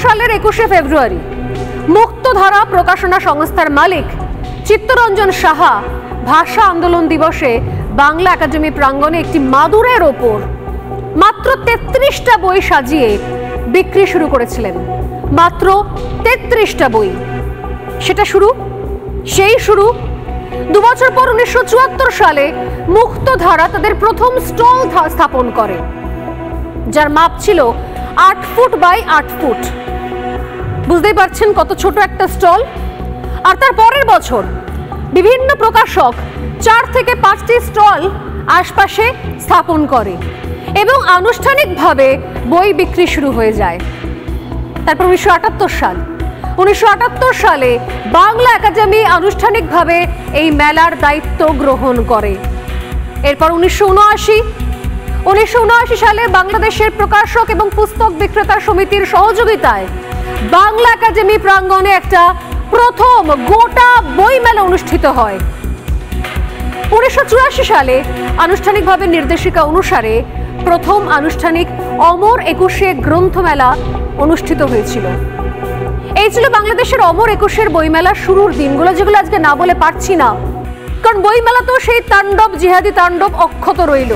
সালের 21শে ফেব্রুয়ারি মুক্তধারা প্রকাশনা সংস্থার মালিক চিত্তরঞ্জন সাহা ভাষা আন্দোলন দিবসে বাংলা একাডেমি প্রাঙ্গণে একটি মাদুরের ওপর মাত্র 33টা বই সাজিয়ে বিক্রি শুরু করেছিলেন। মাত্র 33টা বই। সেটা সেই শুরু 2 বছর পর 1974 সালে মুক্তধারা তাদের প্রথম স্টল স্থাপন করে, যার মাপ ছিল 8 ফুট বাই 8 ফুট। বুঝতেই পারছেন কত ছোট একটা স্টল। আর তার পরের বছর বিভিন্ন প্রকাশক 4 থেকে 5টি স্টল আশপাশে স্থাপন করে এবং আনুষ্ঠানিকভাবে বই বিক্রি শুরু হয়ে যায়। তারপর 1978 সালে বাংলা একাডেমি আনুষ্ঠানিকভাবে এই মেলার দায়িত্ব গ্রহণ করে। এরপর 1979 সালে বাংলাদেশের প্রকাশক এবং পুস্তক বিক্রেতা সমিতির সহযোগিতায় বাংলা একাডেমি প্রাঙ্গণে একটা প্রথম গোটা বই মেলা অনুষ্ঠিত হয়। 1984 সালে আনুষ্ঠানিকভাবে নির্দেশিকা অনুসারে প্রথম আনুষ্ঠানিক অমর 21শে গ্রন্থমেলা অনুষ্ঠিত হয়েছিল। এই ছিল বাংলাদেশের অমর 21শের বইমেলা শুরুর দিনগুলো, যেগুলো আজকে না বলে পারছি না, কারণ বইমেলা তো সেই তাণ্ডব, জিহাদি তাণ্ডব অক্ষত রইল।